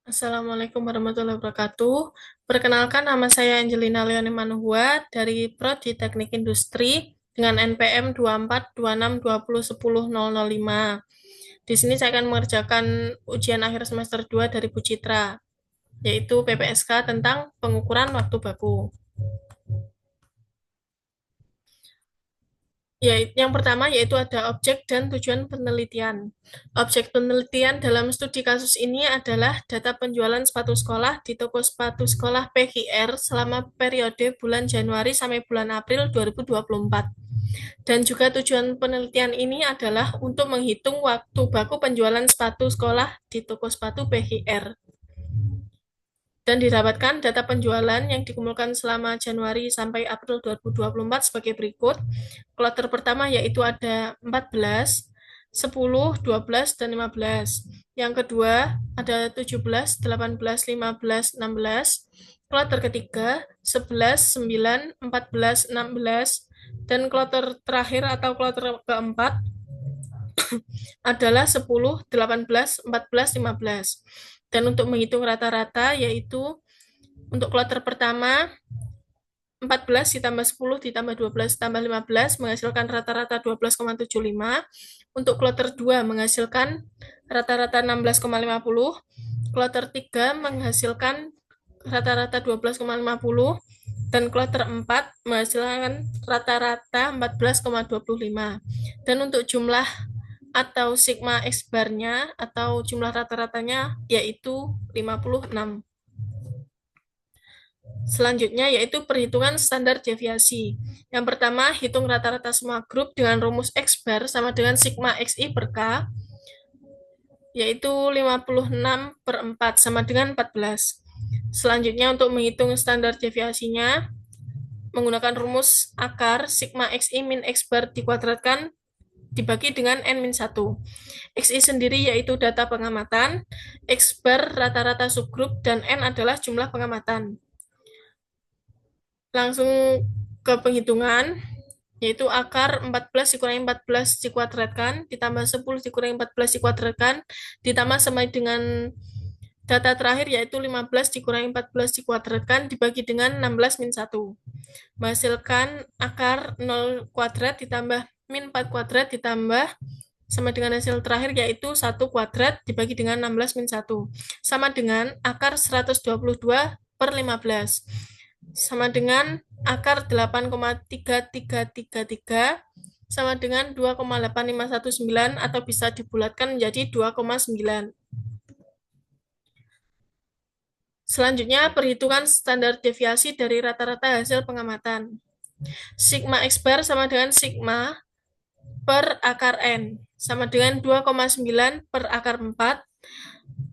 Assalamualaikum warahmatullahi wabarakatuh. Perkenalkan, nama saya Angelina Leoni Manuhua dari Prodi Teknik Industri dengan NPM 242620100005. Di sini saya akan mengerjakan ujian akhir semester 2 dari Bu Citra, yaitu PPSK tentang pengukuran waktu baku. Ya, yang pertama yaitu ada objek dan tujuan penelitian. Objek penelitian dalam studi kasus ini adalah data penjualan sepatu sekolah di toko sepatu sekolah PGR selama periode bulan Januari sampai bulan April 2024. Dan juga tujuan penelitian ini adalah untuk menghitung waktu baku penjualan sepatu sekolah di toko sepatu PGR. Dan didapatkan data penjualan yang dikumpulkan selama Januari sampai April 2024 sebagai berikut. Kloter pertama yaitu ada 14, 10, 12, dan 15. Yang kedua ada 17, 18, 15, 16. Kloter ketiga 11, 9, 14, 16. Dan kloter terakhir atau kloter keempat adalah 10, 18, 14, 15. Dan untuk menghitung rata-rata yaitu untuk kloter pertama 14 ditambah 10 ditambah 12 ditambah 15 menghasilkan rata-rata 12,75. Untuk kloter 2 menghasilkan rata-rata 16,50. Kloter 3 menghasilkan rata-rata 12,50 dan kloter 4 menghasilkan rata-rata 14,25. Dan untuk jumlah atau sigma X bar-nya atau jumlah rata-ratanya yaitu 56. Selanjutnya yaitu perhitungan standar deviasi. Yang pertama, hitung rata-rata semua grup dengan rumus X bar sama dengan sigma XI per K, yaitu 56/4 sama dengan 14. Selanjutnya untuk menghitung standar deviasinya, menggunakan rumus akar sigma XI min X bar dikuadratkan dibagi dengan N-1. XI sendiri yaitu data pengamatan, X bar rata-rata subgrup, dan N adalah jumlah pengamatan. Langsung ke penghitungan, yaitu akar 14 dikurangi 14 dikuadratkan, ditambah 10 dikurangi 14 dikuadratkan, ditambah sama dengan data terakhir yaitu 15 dikurangi 14 dikuadratkan, dibagi dengan 16 min 1. Menghasilkan akar 0 kuadrat ditambah min 4 kuadrat ditambah sama dengan hasil terakhir yaitu 1 kuadrat dibagi dengan 16 min 1. Sama dengan akar 122/15. Sama dengan akar 8,3333 sama dengan 2,8519 atau bisa dibulatkan menjadi 2,9. Selanjutnya, perhitungan standar deviasi dari rata-rata hasil pengamatan. Sigma X bar sama dengan sigma per akar N, sama dengan 2,9 per akar 4,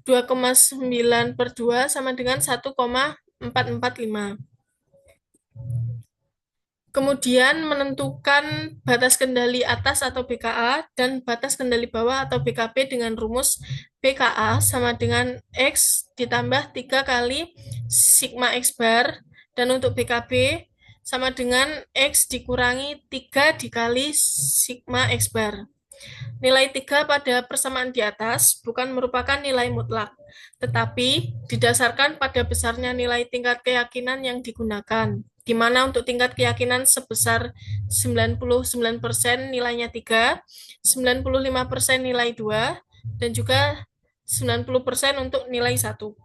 2,9 per 2 sama dengan 1,445. Kemudian menentukan batas kendali atas atau BKA dan batas kendali bawah atau BKB dengan rumus BKA sama dengan X ditambah 3 kali sigma X bar, dan untuk BKB sama dengan X dikurangi 3 dikali sigma X bar. Nilai 3 pada persamaan di atas bukan merupakan nilai mutlak, tetapi didasarkan pada besarnya nilai tingkat keyakinan yang digunakan, di mana untuk tingkat keyakinan sebesar 99% nilainya 3, 95% nilai 2, dan juga 90% untuk nilai 1.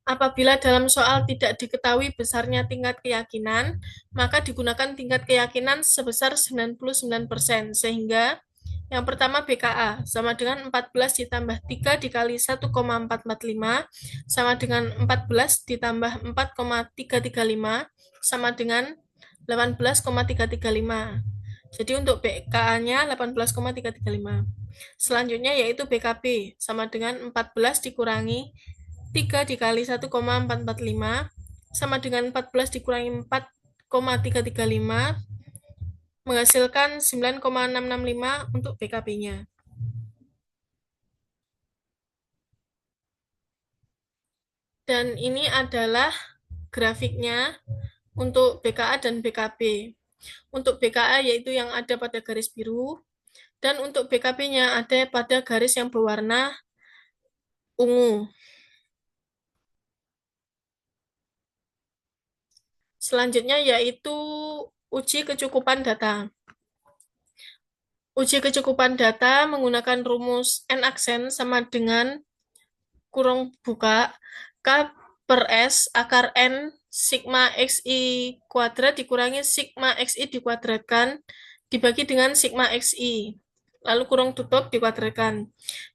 Apabila dalam soal tidak diketahui besarnya tingkat keyakinan, maka digunakan tingkat keyakinan sebesar 99%, sehingga yang pertama BKA sama dengan 14 ditambah 3 dikali 1,445 sama dengan 14 ditambah 4,335 sama dengan 18,335. Jadi untuk BKA-nya 18,335. Selanjutnya yaitu BKB sama dengan 14 dikurangi 3 dikali 1,445 sama dengan 14 dikurangi 4,335 menghasilkan 9,665 untuk BKB-nya. Dan ini adalah grafiknya untuk BKA dan BKB. Untuk BKA yaitu yang ada pada garis biru, Dan untuk BKP-nya ada pada garis yang berwarna ungu. Selanjutnya yaitu uji kecukupan data. Uji kecukupan data menggunakan rumus N aksen sama dengan kurung buka K per S akar N sigma XI kuadrat dikurangi sigma XI dikuadratkan dibagi dengan sigma XI. Lalu kurung tutup dikuadratkan.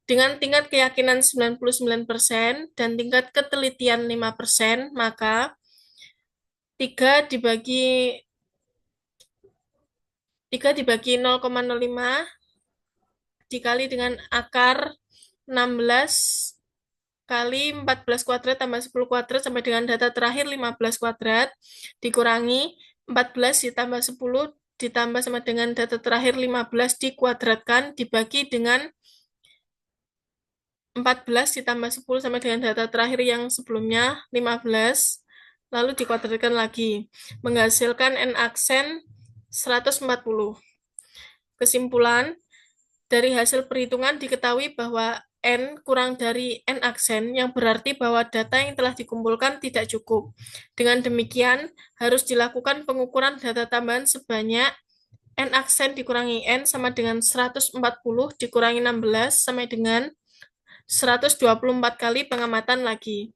Dengan tingkat keyakinan 99% dan tingkat ketelitian 5%, maka 3 dibagi 0,05 dikali dengan akar 16 kali 14 kuadrat tambah 10 kuadrat sampai dengan data terakhir 15 kuadrat dikurangi 14 ditambah 10 ditambah sama dengan data terakhir 15 dikuadratkan dibagi dengan 14 ditambah 10 sama dengan data terakhir yang sebelumnya 15 lalu dikuadratkan lagi menghasilkan N aksen 140. Kesimpulan, dari hasil perhitungan diketahui bahwa N kurang dari N aksen, yang berarti bahwa data yang telah dikumpulkan tidak cukup. Dengan demikian, harus dilakukan pengukuran data tambahan sebanyak N aksen dikurangi N sama dengan 140 dikurangi 16 sama dengan 124 kali pengamatan lagi.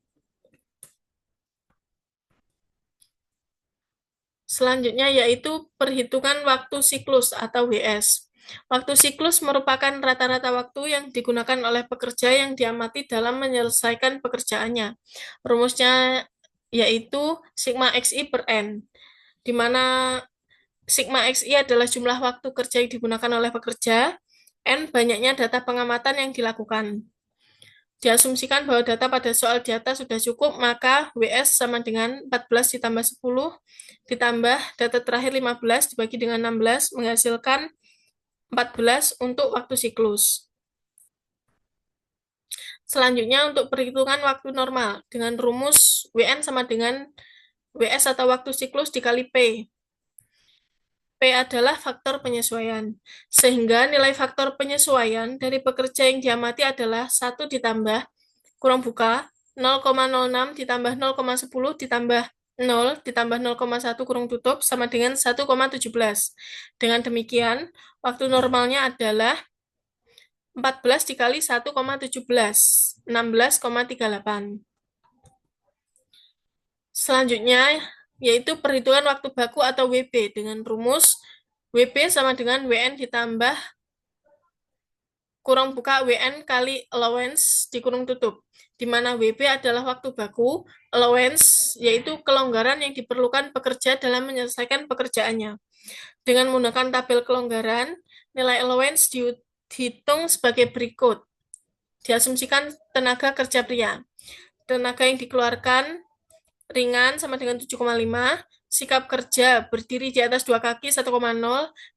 Selanjutnya yaitu perhitungan waktu siklus atau WS. Waktu siklus merupakan rata-rata waktu yang digunakan oleh pekerja yang diamati dalam menyelesaikan pekerjaannya. Rumusnya yaitu sigma XI per N, di mana sigma XI adalah jumlah waktu kerja yang digunakan oleh pekerja, N banyaknya data pengamatan yang dilakukan. Diasumsikan bahwa data pada soal di atas sudah cukup, maka WS sama dengan 14 ditambah 10 ditambah data terakhir 15 dibagi dengan 16 menghasilkan 14 untuk waktu siklus. Selanjutnya untuk perhitungan waktu normal dengan rumus WN sama dengan WS atau waktu siklus dikali P. P adalah faktor penyesuaian. Sehingga nilai faktor penyesuaian dari pekerja yang diamati adalah 1 ditambah kurang buka 0,06 ditambah 0,10 ditambah 0 ditambah 0,1 kurung tutup sama dengan 1,17. Dengan demikian, waktu normalnya adalah 14 dikali 1,17, 16,38. Selanjutnya, yaitu perhitungan waktu baku atau WB dengan rumus WB sama dengan WN ditambah kurung buka WN kali allowance di kurung tutup, di mana WB adalah waktu baku, allowance yaitu kelonggaran yang diperlukan pekerja dalam menyelesaikan pekerjaannya. Dengan menggunakan tabel kelonggaran, nilai allowance dihitung sebagai berikut. Diasumsikan tenaga kerja pria. Tenaga yang dikeluarkan ringan sama dengan 7,5, sikap kerja berdiri di atas 2 kaki 1,0,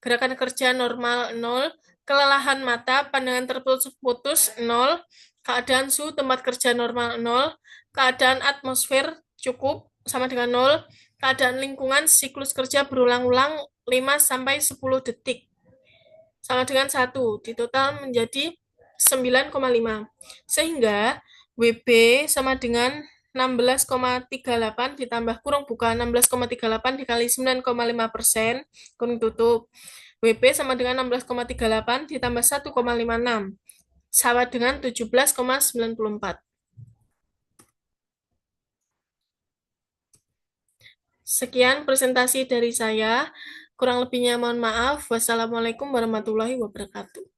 gerakan kerja normal 0, kelelahan mata, pandangan terputus 0, keadaan suhu tempat kerja normal 0, keadaan atmosfer cukup sama dengan 0, keadaan lingkungan siklus kerja berulang-ulang 5 sampai 10 detik sama dengan 1, di total menjadi 9,5. Sehingga WB sama dengan 16,38 ditambah kurung buka 16,38 dikali 9,5% kurung tutup. WB sama dengan 16,38 ditambah 1,56 sama dengan 17,94. Sekian presentasi dari saya. Kurang lebihnya mohon maaf. Wassalamualaikum warahmatullahi wabarakatuh.